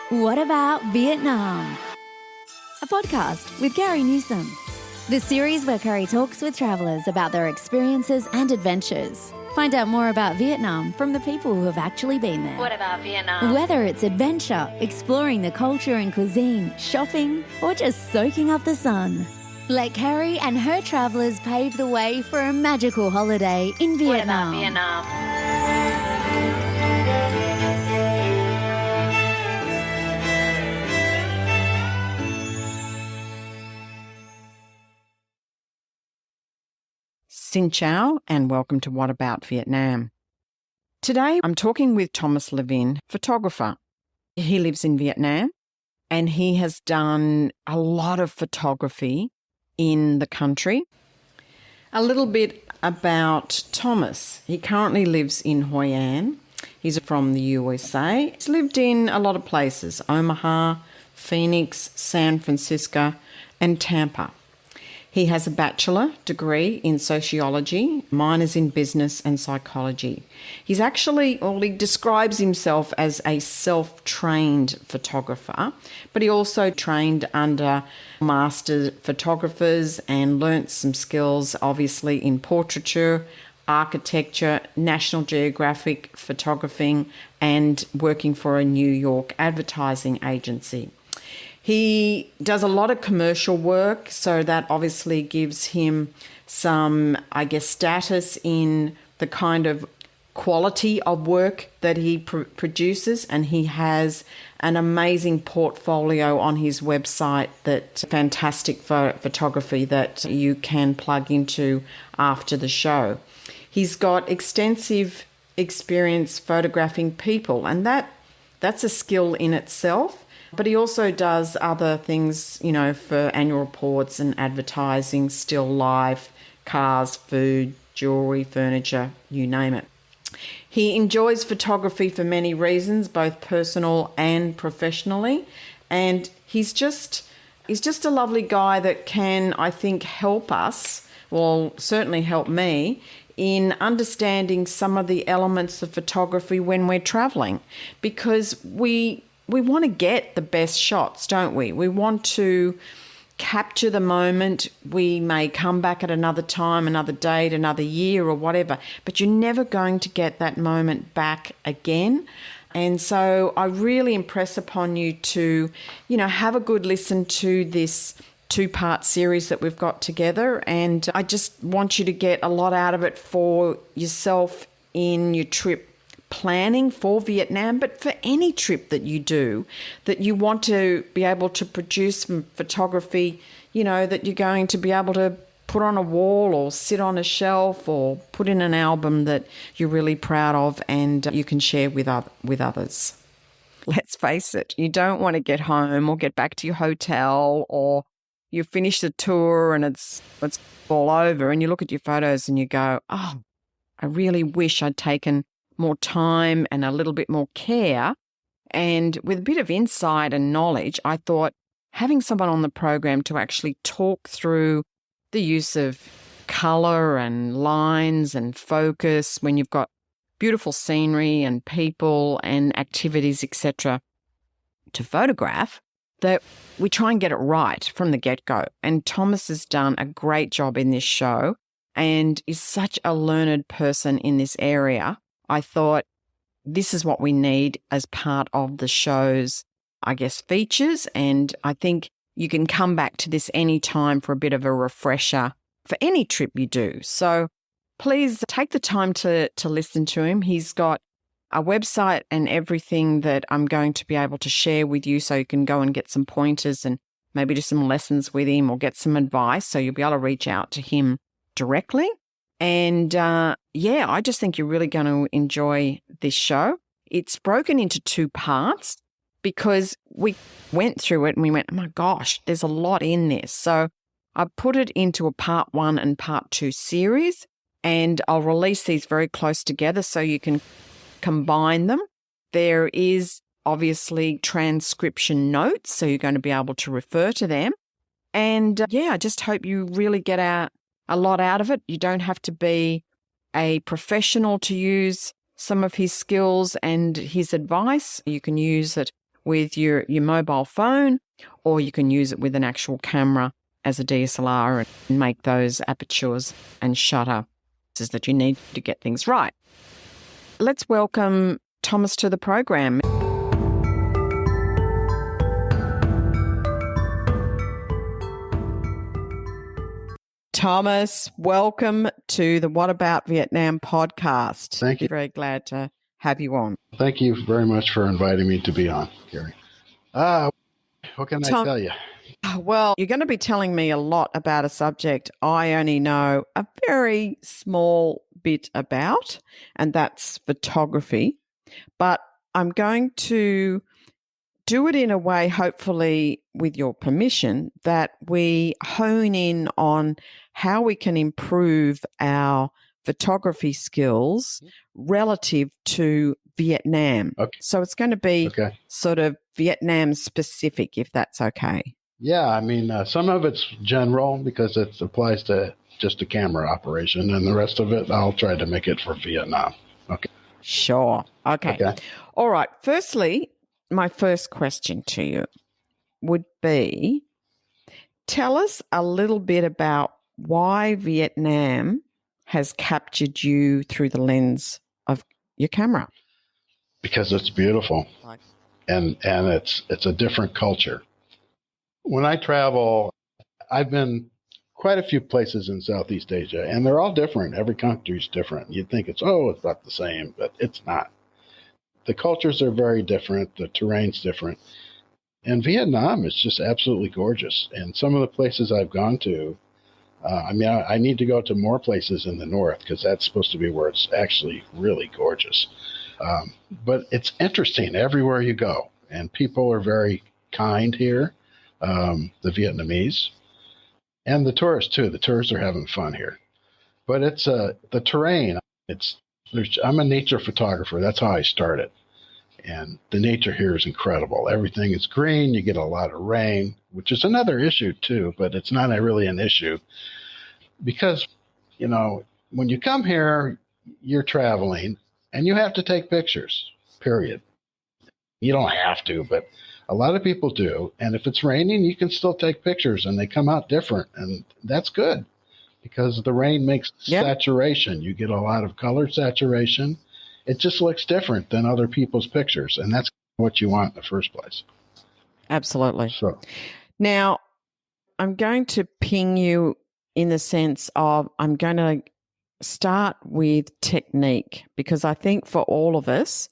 What About Vietnam? A podcast with Carrie Newsom. The series where Carrie talks with travellers about their experiences and adventures. Find out more about Vietnam from the people who have actually been there. What about Vietnam? Whether it's adventure, exploring the culture and cuisine, shopping, or just soaking up the sun. Let Carrie and her travellers pave the way for a magical holiday in Vietnam. What about Vietnam? Xin chào and welcome to What About Vietnam. Today I'm talking with Thomas Levine, photographer. He lives in Vietnam and he has done a lot of photography in the country. A little bit about Thomas. He currently lives in Hoi An. He's from the USA. He's lived in a lot of places, Omaha, Phoenix, San Francisco and Tampa. He has a bachelor degree in sociology, minors in business and psychology. He describes himself as a self-trained photographer, but he also trained under master photographers and learnt some skills, obviously, in portraiture, architecture, National Geographic photographing, and working for a New York advertising agency. He does a lot of commercial work, so that obviously gives him some, status in the kind of quality of work that he produces, and he has an amazing portfolio on his website, that fantastic photography that you can plug into after the show. He's got extensive experience photographing people, and that's a skill in itself. But he also does other things, for annual reports and advertising, still life, cars, food, jewellery, furniture, you name it. He enjoys photography for many reasons, both personal and professionally. And he's just a lovely guy that can, I think, help us, well, certainly help me, in understanding some of the elements of photography when we're travelling. Because we want to get the best shots, don't we? We want to capture the moment. We may come back at another time, another date, another year or whatever, but you're never going to get that moment back again. And so I really impress upon you to, have a good listen to this two-part series that we've got together. And I just want you to get a lot out of it for yourself in your trip planning for Vietnam, but for any trip that you do, that you want to be able to produce some photography, that you're going to be able to put on a wall or sit on a shelf or put in an album that you're really proud of and you can share with others. Let's face it, you don't want to get home or get back to your hotel, or you finish the tour and it's all over, and you look at your photos and you go, oh, I really wish I'd taken more time and a little bit more care. And with a bit of insight and knowledge, I thought having someone on the program to actually talk through the use of colour and lines and focus when you've got beautiful scenery and people and activities, etc., to photograph, that we try and get it right from the get-go. And Thomas has done a great job in this show and is such a learned person in this area. I thought this is what we need as part of the show's, features. And I think you can come back to this any time for a bit of a refresher for any trip you do. So please take the time to listen to him. He's got a website and everything that I'm going to be able to share with you, so you can go and get some pointers and maybe do some lessons with him or get some advice. So you'll be able to reach out to him directly. And I just think you're really going to enjoy this show. It's broken into two parts because we went through it and we went, oh my gosh, there's a lot in this. So I put it into a part 1 and part 2 series, and I'll release these very close together so you can combine them. There is obviously transcription notes, so you're going to be able to refer to them. And I just hope you really get a lot out of it. You don't have to be a professional to use some of his skills and his advice. You can use it with your mobile phone, or you can use it with an actual camera as a DSLR and make those apertures and shutter that you need to get things right. Let's welcome Thomas to the program. Thomas, welcome to the What About Vietnam podcast. Thank you. Very glad to have you on. Thank you very much for inviting me to be on, Gary. What can I tell you? Well, you're going to be telling me a lot about a subject I only know a very small bit about, and that's photography. But I'm going to do it in a way, hopefully with your permission, that we hone in on how we can improve our photography skills relative to Vietnam. Okay. So it's going to be sort of Vietnam specific, if that's okay. Yeah, I mean, some of it's general because it applies to just a camera operation, and the rest of it, I'll try to make it for Vietnam. Okay. Sure. Okay. All right. Firstly, my first question to you would be, tell us a little bit about why Vietnam has captured you through the lens of your camera. Because it's beautiful, and it's a different culture. When I travel, I've been quite a few places in Southeast Asia, and they're all different. Every country's different. You'd think it's about the same, but it's not. The cultures are very different. The terrain's different. And Vietnam is just absolutely gorgeous. And some of the places I've gone to, I need to go to more places in the north because that's supposed to be where it's actually really gorgeous. But it's interesting everywhere you go. And people are very kind here, the Vietnamese. And the tourists, too. The tourists are having fun here. But it's the terrain. I'm a nature photographer. That's how I started. And the nature here is incredible. Everything is green. You get a lot of rain, which is another issue, too. But it's not really an issue because, when you come here, you're traveling and you have to take pictures, period. You don't have to, but a lot of people do. And if it's raining, you can still take pictures and they come out different. And that's good because the rain makes saturation. You get a lot of color saturation. It just looks different than other people's pictures. And that's what you want in the first place. Absolutely. So now, I'm going to ping you in the sense of I'm going to start with technique because I think for all of us,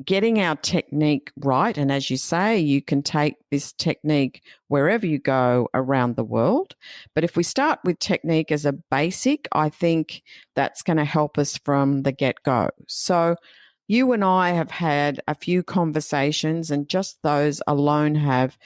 getting our technique right, and as you say, you can take this technique wherever you go around the world. But if we start with technique as a basic, I think that's going to help us from the get-go. So you and I have had a few conversations, and just those alone have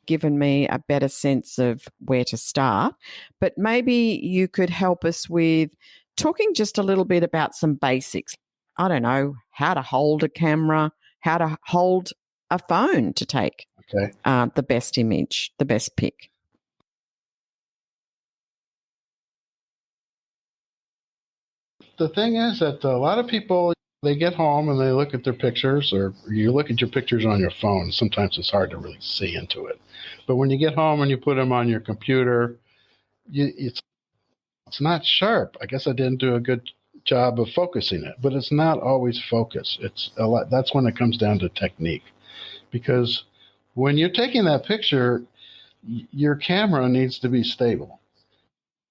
given me a better sense of where to start. But maybe you could help us with talking just a little bit about some basics. I don't know, how to hold a camera, how to hold a phone to take the best image, the best pic. the thing is that a lot of people, they get home and they look at their pictures, or you look at your pictures on your phone. Sometimes it's hard to really see into it. But when you get home and you put them on your computer, it's not sharp. I guess I didn't do a good job of focusing it, but it's not always focus. It's a lot. That's when it comes down to technique, because when you're taking that picture, your camera needs to be stable,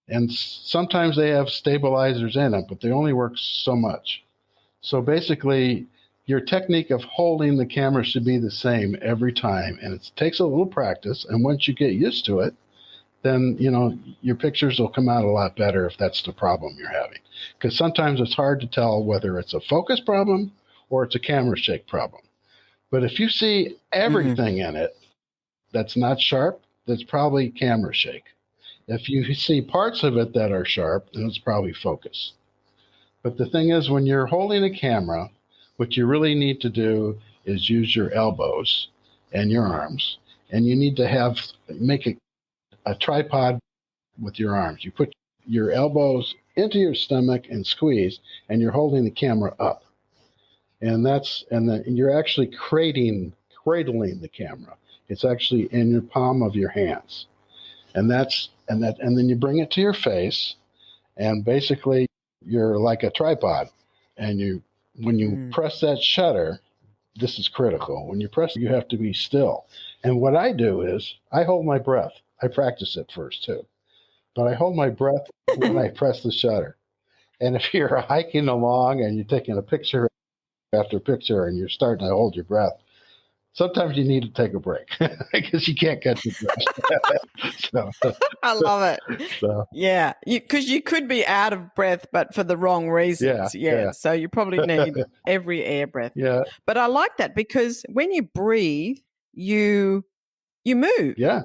and sometimes they have stabilizers in it, but they only work so much. So basically, your technique of holding the camera should be the same every time, and it takes a little practice. And once you get used to it, then your pictures will come out a lot better if that's the problem you're having. Because sometimes it's hard to tell whether it's a focus problem or it's a camera shake problem. But if you see everything in it that's not sharp, that's probably camera shake. If you see parts of it that are sharp, then it's probably focus. But the thing is, when you're holding a camera, what you really need to do is use your elbows and your arms, and you need to make a tripod with your arms. You put your elbows into your stomach and squeeze, and you're holding the camera up. And you're actually creating cradling the camera. It's actually in your palm of your hands. And then you bring it to your face, and basically you're like a tripod. And when you press that shutter, this is critical. When you press, you have to be still. And what I do is I hold my breath. I practice it first too, but I hold my breath when I press the shutter. And if you're hiking along and you're taking a picture after picture and you're starting to hold your breath, sometimes you need to take a break because you can't catch your breath. I love it. Yeah, because you could be out of breath, but for the wrong reasons. Yeah. So you probably need every air breath. Yeah. But I like that because when you breathe, you move. Yeah.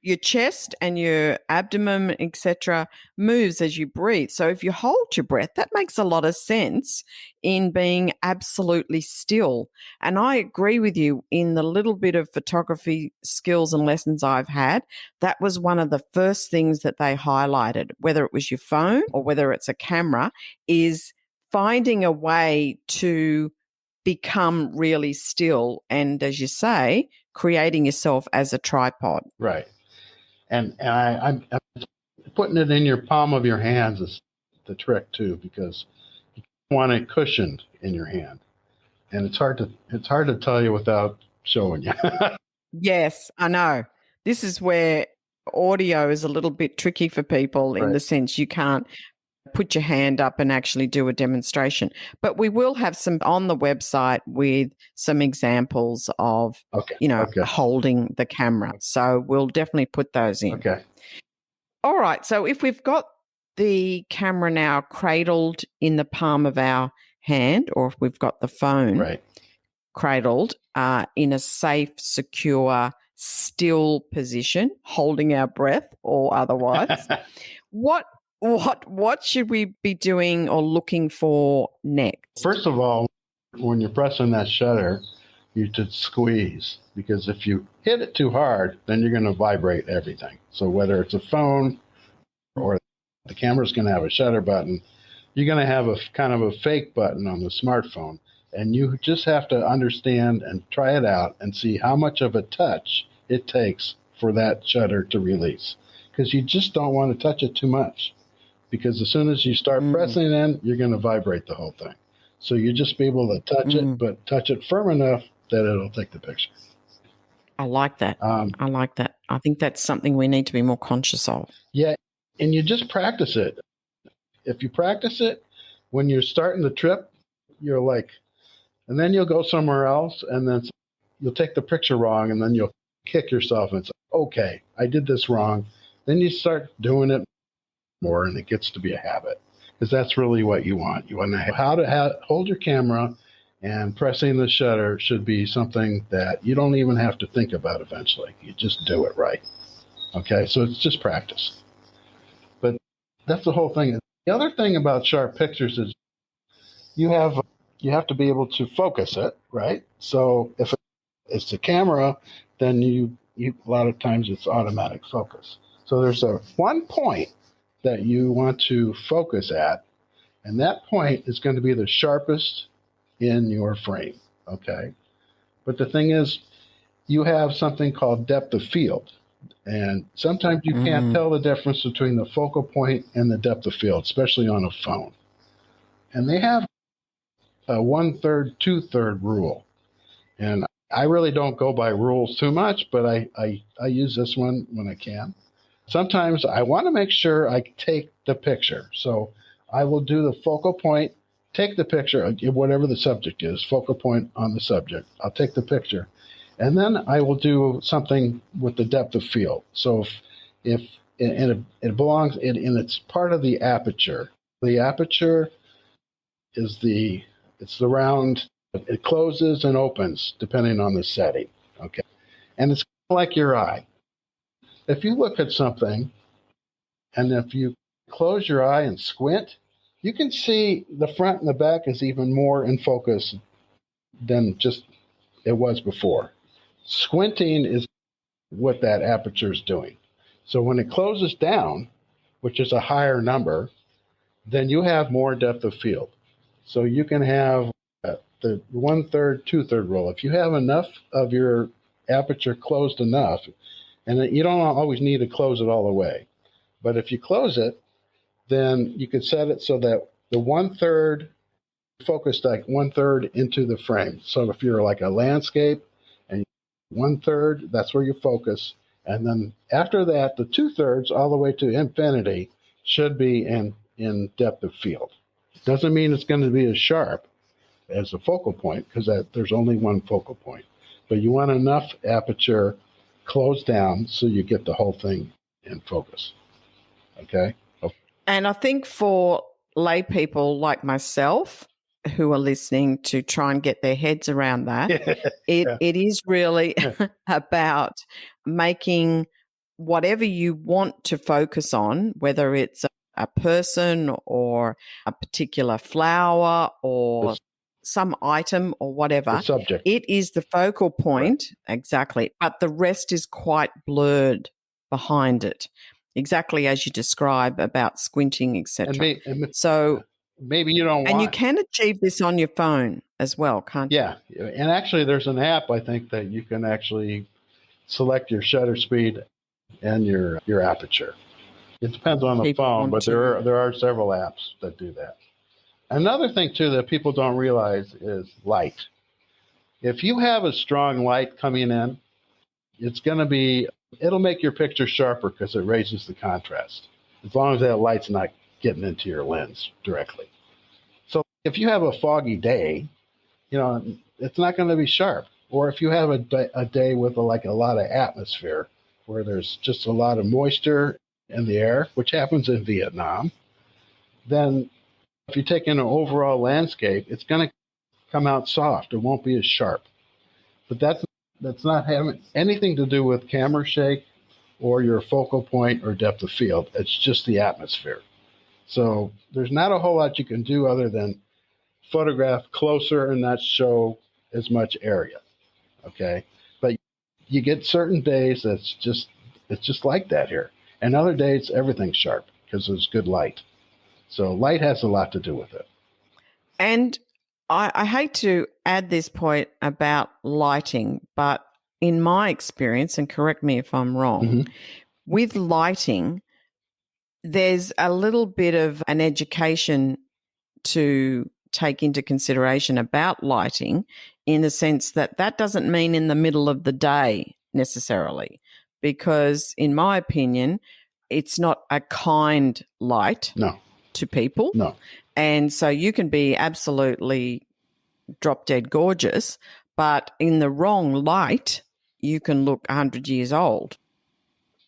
Your chest and your abdomen, etc., moves as you breathe. So if you hold your breath, that makes a lot of sense in being absolutely still. And I agree with you in the little bit of photography skills and lessons I've had. That was one of the first things that they highlighted, whether it was your phone or whether it's a camera, is finding a way to become really still. And as you say, creating yourself as a tripod. Right. And I'm putting it in your palm of your hands is the trick too, because you want it cushioned in your hand, and it's hard to tell you without showing you. Yes, I know. This is where audio is a little bit tricky for people in the sense you can't put your hand up and actually do a demonstration. But we will have some on the website with some examples of, holding the camera. So we'll definitely put those in. Okay. All right. So if we've got the camera now cradled in the palm of our hand, or if we've got the phone cradled in a safe, secure, still position, holding our breath or otherwise, what should we be doing or looking for next? First of all, when you're pressing that shutter, you should squeeze, because if you hit it too hard, then you're going to vibrate everything. So whether it's a phone or the camera's going to have a shutter button, you're going to have a kind of a fake button on the smartphone. And you just have to understand and try it out and see how much of a touch it takes for that shutter to release. Because you just don't want to touch it too much. Because as soon as you start pressing in, you're going to vibrate the whole thing. So you just be able to touch it, but touch it firm enough that it'll take the picture. I like that. I like that. I think that's something we need to be more conscious of. Yeah, and you just practice it. If you practice it, when you're starting the trip, you're like, and then you'll go somewhere else, and then you'll take the picture wrong, and then you'll kick yourself and say, okay, I did this wrong. Then you start doing it more, and it gets to be a habit, because that's really what you want. You want to how to hold your camera, and pressing the shutter should be something that you don't even have to think about eventually. You just do it right. Okay, so it's just practice. But that's the whole thing. The other thing about sharp pictures is you have to be able to focus it, right? So if it's the camera, then you a lot of times it's automatic focus. So there's one point that you want to focus at, and that point is going to be the sharpest in your frame, okay? But the thing is, you have something called depth of field, and sometimes you can't tell the difference between the focal point and the depth of field, especially on a phone. And they have a 1/3, 2/3 rule, and I really don't go by rules too much, but I use this one when I can. Sometimes I want to make sure I take the picture. So I will do the focal point, take the picture, whatever the subject is, focal point on the subject. I'll take the picture. And then I will do something with the depth of field. So if it belongs, and it's part of the aperture. The aperture is it's the round, it closes and opens depending on the setting. Okay. And it's like your eye. If you look at something, and if you close your eye and squint, you can see the front and the back is even more in focus than just it was before. Squinting is what that aperture is doing. So when it closes down, which is a higher number, then you have more depth of field. So you can have the 1/3, 2/3 rule. If you have enough of your aperture closed enough, and you don't always need to close it all the way, but if you close it, then you could set it so that the 1/3 focused like 1/3 into the frame. So if you're like a landscape and 1/3, that's where you focus. And then after that, the 2/3 all the way to infinity should be in depth of field. Doesn't mean it's going to be as sharp as a focal point because there's only one focal point. But you want enough aperture closed down so you get the whole thing in focus. Okay? And I think for lay people like myself who are listening to try and get their heads around that, it is really about making whatever you want to focus on, whether it's a person or a particular flower or some item or whatever. The subject. It is the focal point, right. Exactly, but the rest is quite blurred behind it. Exactly as you describe about squinting, etc. So maybe you don't want. And you can achieve this on your phone as well, can't you? Yeah, and actually there's an app I think that you can actually select your shutter speed and your aperture. It depends on the phone, but there are several apps that do that. Another thing too that people don't realize is light. If you have a strong light coming in, it'll make your picture sharper because it raises the contrast, as long as that light's not getting into your lens directly. So if you have a foggy day, it's not going to be sharp. Or if you have a day with a lot of atmosphere, where there's just a lot of moisture in the air, which happens in Vietnam, then if you take in an overall landscape, it's going to come out soft. It won't be as sharp. But that's not having anything to do with camera shake or your focal point or depth of field. It's just the atmosphere. So there's not a whole lot you can do other than photograph closer and not show as much area. Okay? But you get certain days it's just like that here. And other days everything's sharp because there's good light. So light has a lot to do with it. And I hate to add this point about lighting, but in my experience, and correct me if I'm wrong, with lighting, there's a little bit of an education to take into consideration about lighting, in the sense that doesn't mean in the middle of the day necessarily, because in my opinion, it's not a kind light. No. To people. No. And so you can be absolutely drop dead gorgeous, but in the wrong light, you can look 100 years old.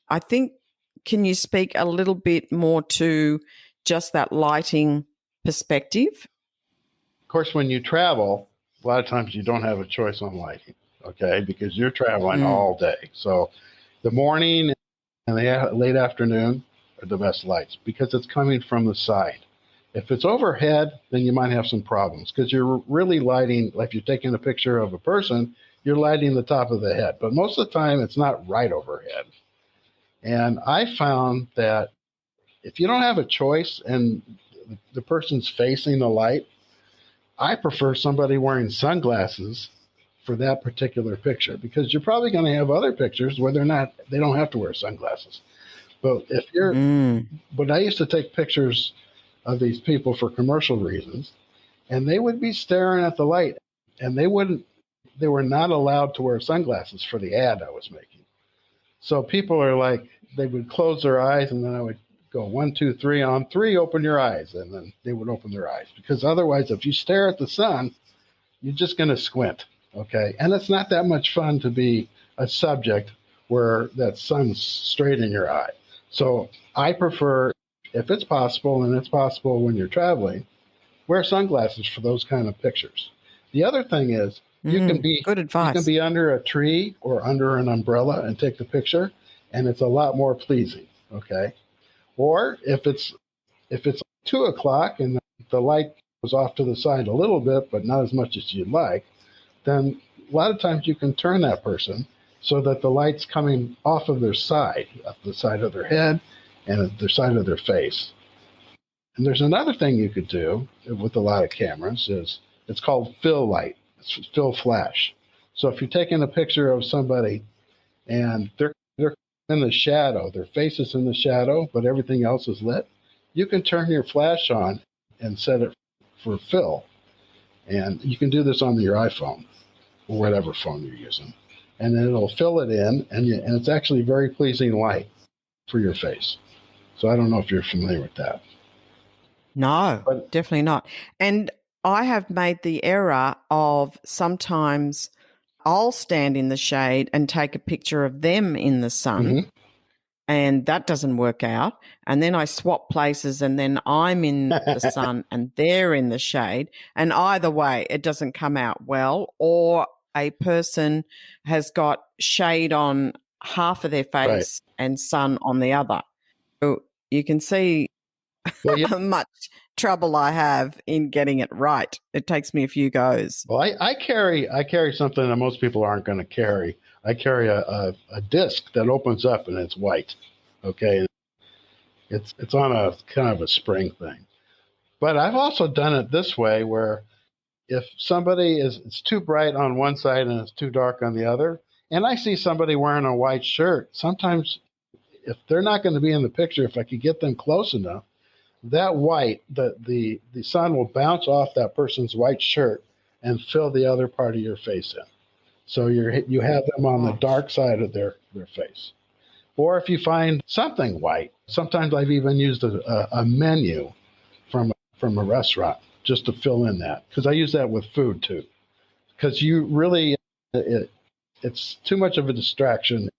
I think, can you speak a little bit more to just that lighting perspective? Of course, when you travel, a lot of times you don't have a choice on lighting, okay, because you're traveling all day. So the morning and the late afternoon are the best lights because it's coming from the side. If it's overhead, then you might have some problems because you're really lighting, like if you're taking a picture of a person, you're lighting the top of the head. But most of the time, it's not right overhead. And I found that if you don't have a choice and the person's facing the light, I prefer somebody wearing sunglasses for that particular picture because you're probably going to have other pictures where they don't have to wear sunglasses. But if but I used to take pictures of these people for commercial reasons, and they would be staring at the light, and they were not allowed to wear sunglasses for the ad I was making. So people are like, they would close their eyes, and then I would go 1, 2, 3, on 3, open your eyes, and then they would open their eyes. Because otherwise, if you stare at the sun, you're just going to squint, okay? And it's not that much fun to be a subject where that sun's straight in your eye. So I prefer, if it's possible, and it's possible when you're traveling, wear sunglasses for those kind of pictures. The other thing is, good advice. You can be under a tree or under an umbrella and take the picture, and it's a lot more pleasing, okay? Or if it's 2:00 and the light goes off to the side a little bit, but not as much as you'd like, then a lot of times you can turn that person so that the light's coming off of their side, off the side of their head and the side of their face. And there's another thing you could do with a lot of cameras is It's called fill light. It's fill flash. So if you're taking a picture of somebody and they're in the shadow, their face is in the shadow, but everything else is lit, you can turn your flash on and set it for fill. And you can do this on your iPhone or whatever phone you're using. And then it'll fill it in, and it's actually very pleasing light for your face. So I don't know if you're familiar with that. No, definitely not. And I have made the error of sometimes I'll stand in the shade and take a picture of them in the sun. Mm-hmm. And that doesn't work out. And then I swap places and then I'm in the sun and they're in the shade. And either way, it doesn't come out well. Or a person has got shade on half of their face and sun on the other. So you can see how much trouble I have in getting it right. It takes me a few goes. Well, I carry something that most people aren't going to carry. I carry a disc that opens up and it's white. Okay, it's on a kind of a spring thing. But I've also done it this way, where if somebody it's too bright on one side and it's too dark on the other, and I see somebody wearing a white shirt, sometimes if they're not going to be in the picture, if I could get them close enough, that white, the sun will bounce off that person's white shirt and fill the other part of your face in. So you have them on the dark side of their face. Or if you find something white, sometimes I've even used a menu from a restaurant just to fill in that, because I use that with food too. Because you really, it's too much of a distraction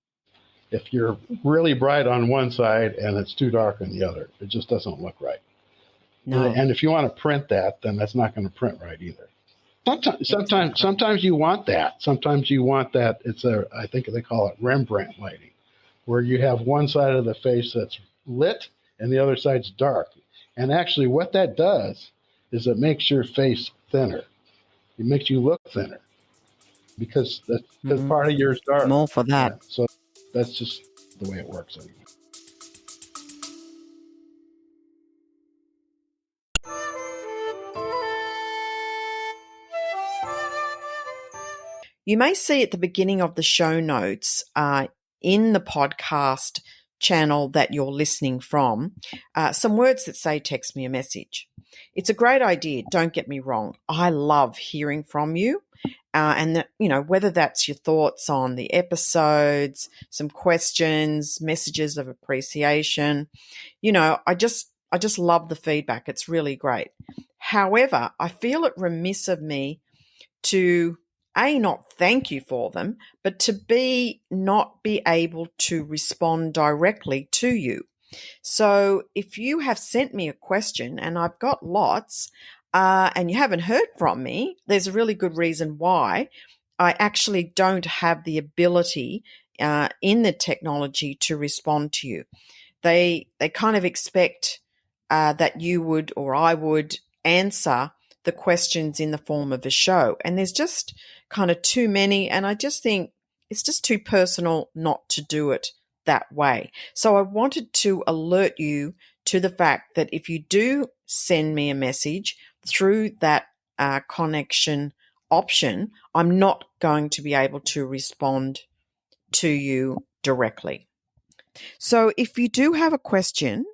if you're really bright on one side and it's too dark on the other. It just doesn't look right. No. And if you want to print that, then that's not going to print right either. Sometimes you want that. Sometimes you want that. I think they call it Rembrandt lighting, where you have one side of the face that's lit and the other side's dark. And actually what that does is it makes your face thinner. It makes you look thinner because part of yours dark. I'm all for that. Yeah, so that's just the way it works anyway. You may see at the beginning of the show notes in the podcast channel that you're listening from some words that say text me a message. It's a great idea. Don't get me wrong. I love hearing from you. And whether that's your thoughts on the episodes, some questions, messages of appreciation, I just love the feedback. It's really great. However, I feel it remiss of me to not thank you for them, but to not be able to respond directly to you. So if you have sent me a question, and I've got lots, and you haven't heard from me, there's a really good reason why. I actually don't have the ability in the technology to respond to you. They kind of expect that you would or I would answer the questions in the form of a show. And there's just kind of too many, and I just think it's just too personal not to do it that way. So I wanted to alert you to the fact that if you do send me a message through that connection option, I'm not going to be able to respond to you directly. So if you do have a question,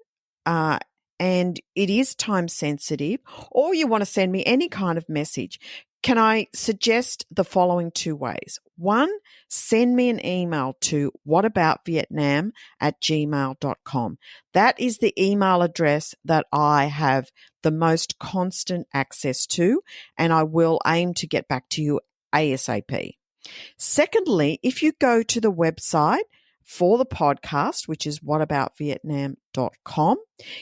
and it is time sensitive, or you want to send me any kind of message, can I suggest the following two ways? One, send me an email to whataboutvietnam@gmail.com. That is the email address that I have the most constant access to, and I will aim to get back to you ASAP. Secondly, if you go to the website for the podcast, which is whataboutvietnam.com,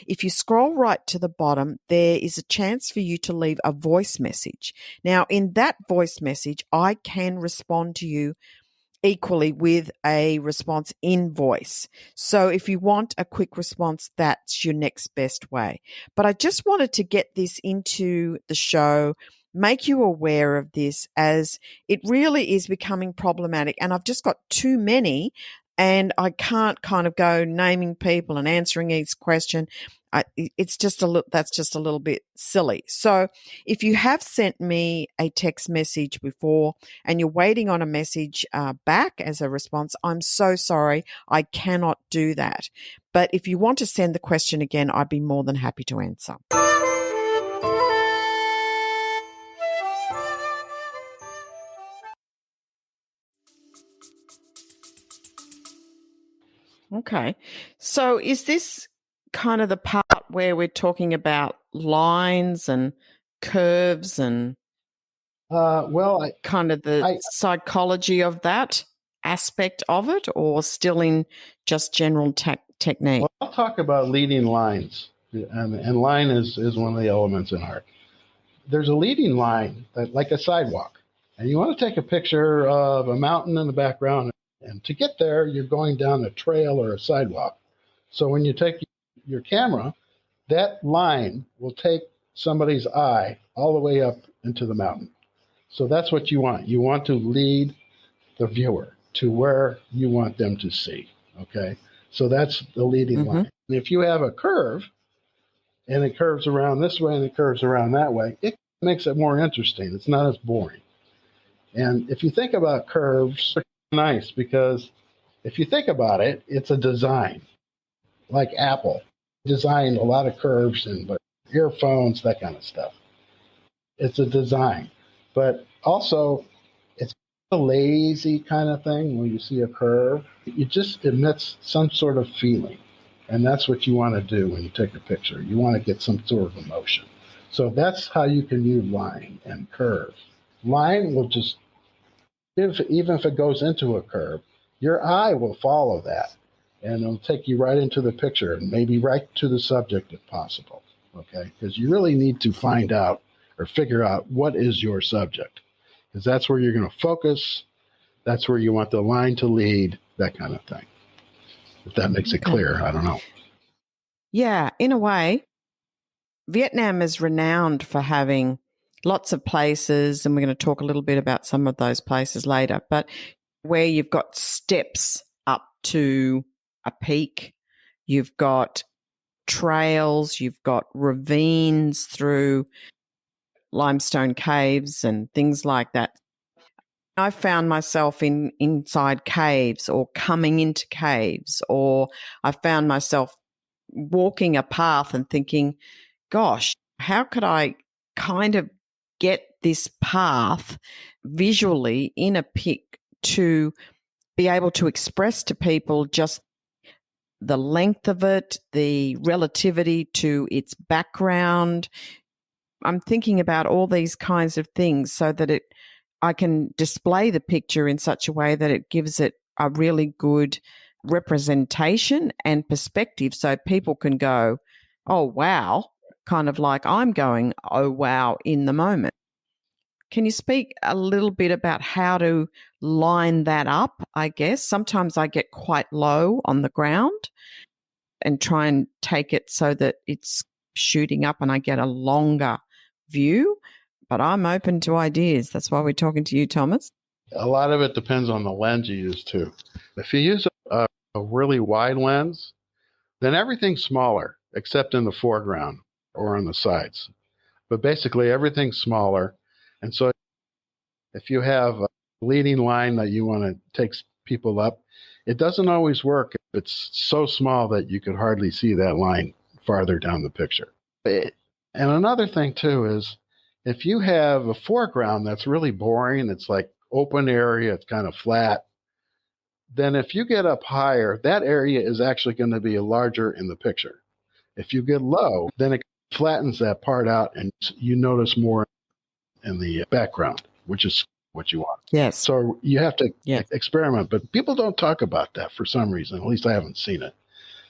if you scroll right to the bottom, there is a chance for you to leave a voice message. Now, in that voice message, I can respond to you equally with a response in voice. So if you want a quick response, that's your next best way. But I just wanted to get this into the show, make you aware of this, as it really is becoming problematic. And I've just got too many, and I can't kind of go naming people and answering each question. It's just that's just a little bit silly. So if you have sent me a text message before and you're waiting on a message back as a response, I'm so sorry. I cannot do that. But if you want to send the question again, I'd be more than happy to answer. Okay. So is this kind of the part where we're talking about lines and curves and kind of the psychology of that aspect of it, or still in just general technique? Well, I'll talk about leading lines, and line is one of the elements in art. There's a leading line, like a sidewalk, and you want to take a picture of a mountain in the background, and to get there, you're going down a trail or a sidewalk. So when you take your camera, that line will take somebody's eye all the way up into the mountain. So that's what you want. You want to lead the viewer to where you want them to see, okay? So that's the leading line. And if you have a curve, and it curves around this way and it curves around that way, it makes it more interesting. It's not as boring. And if you think about curves, they're nice because if you think about it, it's a design. Like Apple designed a lot of curves and earphones, that kind of stuff. It's a design. But also, it's a lazy kind of thing when you see a curve. It just emits some sort of feeling. And that's what you want to do when you take a picture. You want to get some sort of emotion. So that's how you can use line and curve. Line will just, even if it goes into a curve, your eye will follow that. And it'll take you right into the picture and maybe right to the subject if possible. Okay? Because you really need to find out or figure out what is your subject. Because that's where you're going to focus. That's where you want the line to lead, that kind of thing. If that makes it clear, I don't know. Yeah, in a way, Vietnam is renowned for having lots of places, and we're going to talk a little bit about some of those places later, but where you've got steps up to a peak, you've got trails, you've got ravines through limestone caves and things like that. I found myself inside caves or coming into caves, or I found myself walking a path and thinking, gosh, how could I kind of get this path visually in a pic to be able to express to people just the length of it, the relativity to its background. I'm thinking about all these kinds of things so that I can display the picture in such a way that it gives it a really good representation and perspective so people can go, oh, wow, kind of like I'm going, oh, wow, in the moment. Can you speak a little bit about how to line that up, I guess? Sometimes I get quite low on the ground and try and take it so that it's shooting up and I get a longer view. But I'm open to ideas. That's why we're talking to you, Thomas. A lot of it depends on the lens you use, too. If you use a really wide lens, then everything's smaller, except in the foreground or on the sides. But basically, everything's smaller. And so if you have a leading line that you want to take people up, it doesn't always work if it's so small that you could hardly see that line farther down the picture. And another thing, too, is if you have a foreground that's really boring, it's like open area, it's kind of flat, then if you get up higher, that area is actually going to be larger in the picture. If you get low, then it flattens that part out and you notice more in the background, which is what you want. Yes. So you have to experiment, but people don't talk about that for some reason. At least I haven't seen it.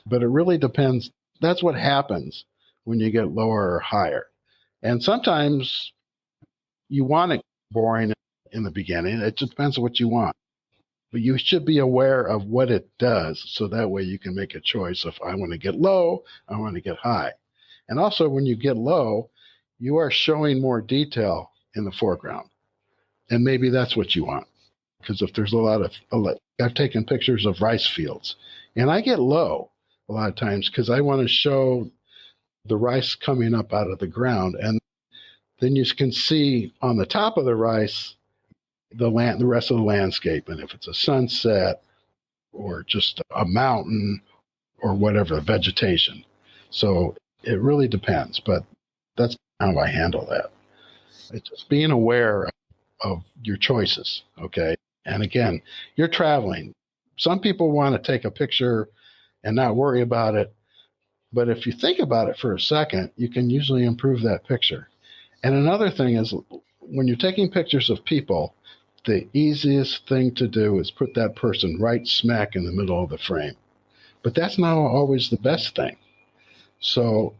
But it really depends. That's what happens when you get lower or higher. And sometimes you want it boring in the beginning. It just depends on what you want. But you should be aware of what it does so that way you can make a choice of I want to get low, I want to get high. And also when you get low, you are showing more detail in the foreground. And maybe that's what you want. Because if there's I've taken pictures of rice fields and I get low a lot of times because I want to show the rice coming up out of the ground. And then you can see on the top of the rice the rest of the landscape. And if it's a sunset or just a mountain or whatever, vegetation. So it really depends, but that's how I handle that. It's just being aware of your choices, okay? And again, you're traveling. Some people want to take a picture and not worry about it, but if you think about it for a second, you can usually improve that picture. And another thing is, when you're taking pictures of people, the easiest thing to do is put that person right smack in the middle of the frame. But that's not always the best thing. So,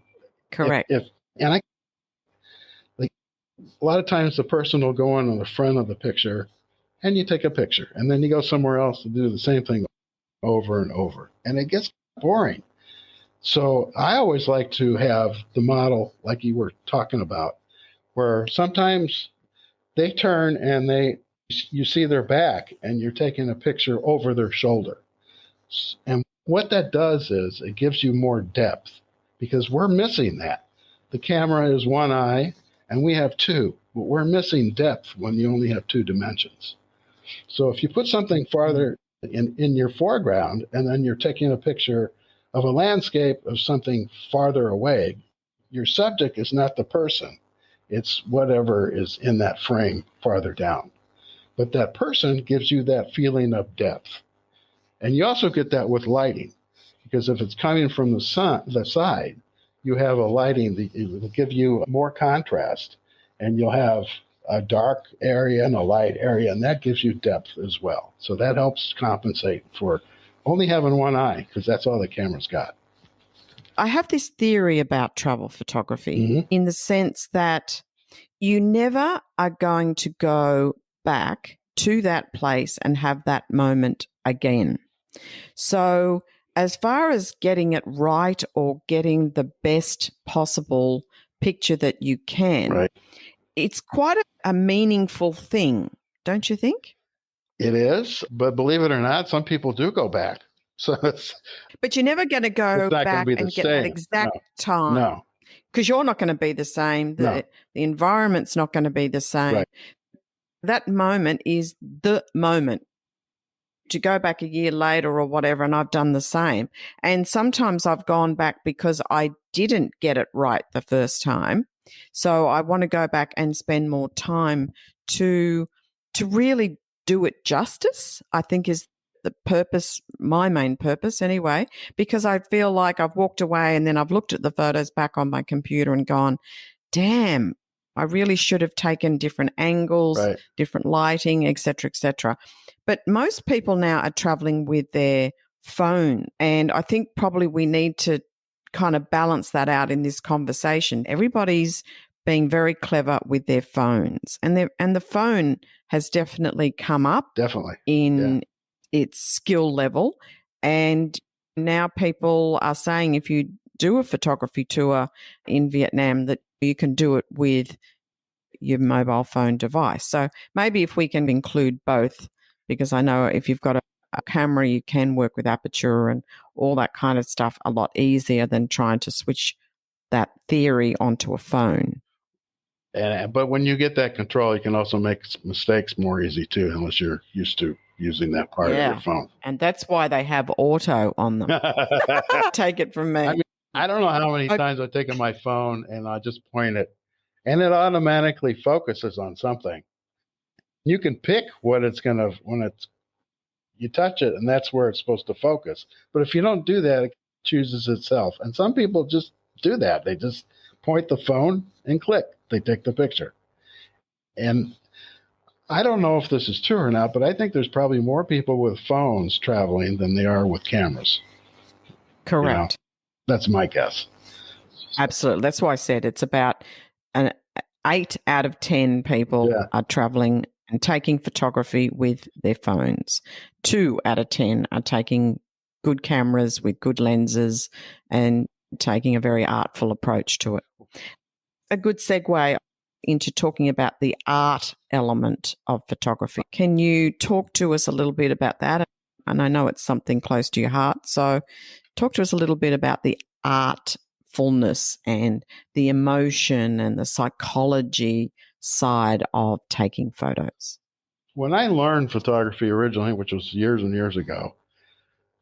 Correct. A lot of times the person will go on the front of the picture and you take a picture and then you go somewhere else to do the same thing over and over. And it gets boring. So I always like to have the model like you were talking about, where sometimes they turn and you see their back and you're taking a picture over their shoulder. And what that does is it gives you more depth, because we're missing that. The camera is one eye and we have two, but we're missing depth when you only have two dimensions. So if you put something farther in your foreground and then you're taking a picture of a landscape of something farther away, your subject is not the person. It's whatever is in that frame farther down. But that person gives you that feeling of depth. And you also get that with lighting, because if it's coming from the side, you have a lighting that will give you more contrast, and you'll have a dark area and a light area, and that gives you depth as well. So that helps compensate for only having one eye, because that's all the camera's got. I have this theory about travel photography in the sense that you never are going to go back to that place and have that moment again. So as far as getting it right or getting the best possible picture that you can, Right. It's quite a meaningful thing, don't you think? It is, but believe it or not, some people do go back. So But you're never going to go back and get that exact time. No. Because you're not going to be the same. The environment's not going to be the same. Right. That moment is the moment. To go back a year later or whatever, and I've done the same. And sometimes I've gone back because I didn't get it right the first time. So I want to go back and spend more time to really do it justice, I think is the purpose, my main purpose anyway, because I feel like I've walked away and then I've looked at the photos back on my computer and gone, damn, I really should have taken different angles, different lighting, et cetera, et cetera. But most people now are traveling with their phone. And I think probably we need to kind of balance that out in this conversation. Everybody's being very clever with their phones. And the phone has definitely come up in its skill level. And now people are saying if you do a photography tour in Vietnam that you can do it with your mobile phone device. So maybe if we can include both, because I know if you've got a camera, you can work with aperture and all that kind of stuff a lot easier than trying to switch that theory onto a phone. But when you get that control, you can also make mistakes more easy too, unless you're used to using that part of your phone. And that's why they have auto on them. Take it from me. I mean, I don't know how many times I've taken my phone and I just point it and it automatically focuses on something. You can pick what it's going to, you touch it and that's where it's supposed to focus. But if you don't do that, it chooses itself. And some people just do that. They just point the phone and click. They take the picture. And I don't know if this is true or not, but I think there's probably more people with phones traveling than there are with cameras. Correct. You know, that's my guess. Absolutely. That's why I said it's about 8 out of 10 people are traveling and taking photography with their phones. 2 out of 10 are taking good cameras with good lenses and taking a very artful approach to it. A good segue into talking about the art element of photography. Can you talk to us a little bit about that? And I know it's something close to your heart. So talk to us a little bit about the art fullness and the emotion and the psychology side of taking photos? When I learned photography originally, which was years and years ago,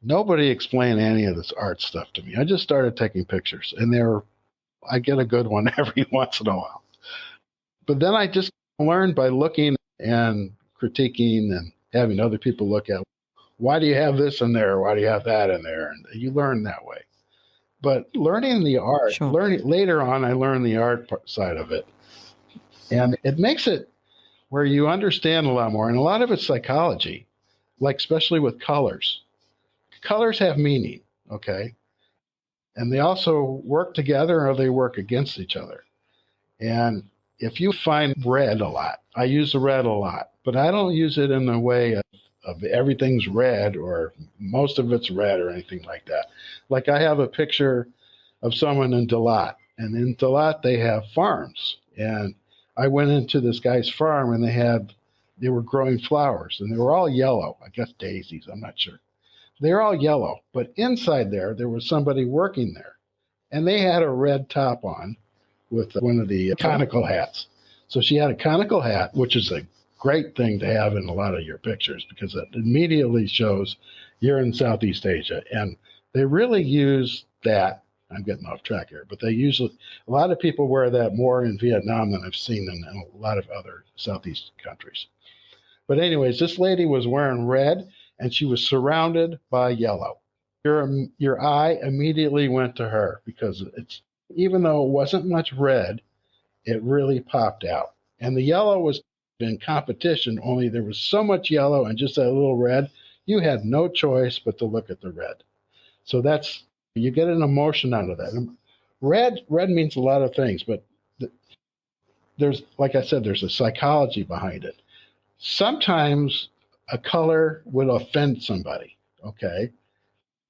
nobody explained any of this art stuff to me. I just started taking pictures, and I get a good one every once in a while. But then I just learned by looking and critiquing and having other people look at, why do you have this in there? Why do you have that in there? And you learn that way. But learning the art, Sure. later on, I learned the art side of it. And it makes it where you understand a lot more. And a lot of it's psychology, like especially with colors. Colors have meaning, okay? And they also work together or they work against each other. And if you find red a lot, I use the red a lot, but I don't use it in the way of everything's red or most of it's red or anything like that. Like I have a picture of someone in Dalat, and in Dalat they have farms. And I went into this guy's farm and they were growing flowers and they were all yellow. I guess daisies, I'm not sure. They're all yellow, but inside there was somebody working there, and they had a red top on with one of the conical hats. So she had a conical hat, which is a great thing to have in a lot of your pictures because it immediately shows you're in Southeast Asia. And they really use that. I'm getting off track here, but a lot of people wear that more in Vietnam than I've seen in a lot of other Southeast countries. But anyways, this lady was wearing red and she was surrounded by yellow. Your eye immediately went to her because even though it wasn't much red, it really popped out. And the yellow was in competition, only there was so much yellow and just that little red, you had no choice but to look at the red. So you get an emotion out of that. And red means a lot of things, but there's, like I said, there's a psychology behind it. Sometimes a color will offend somebody, okay?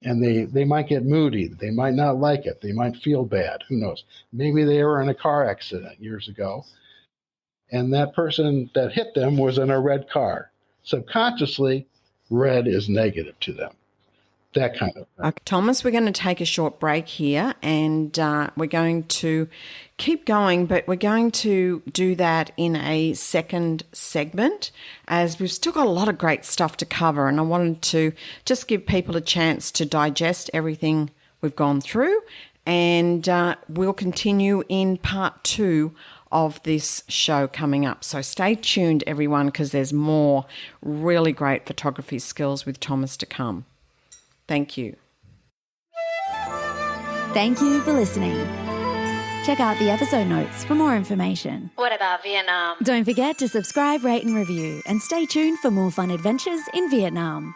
And they might get moody. They might not like it. They might feel bad. Who knows? Maybe they were in a car accident years ago, and that person that hit them was in a red car. Subconsciously, red is negative to them. That kind of thing. Thomas, we're going to take a short break here and we're going to keep going, but we're going to do that in a second segment as we've still got a lot of great stuff to cover, and I wanted to just give people a chance to digest everything we've gone through, and we'll continue in part 2 of this show coming up. So stay tuned, everyone, because there's more really great photography skills with Thomas to come. Thank you. Thank you for listening. Check out the episode notes for more information. What about Vietnam? Don't forget to subscribe, rate and review, and stay tuned for more fun adventures in Vietnam.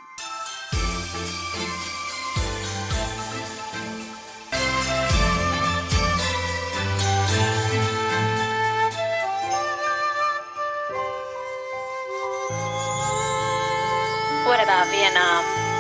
What about Vietnam?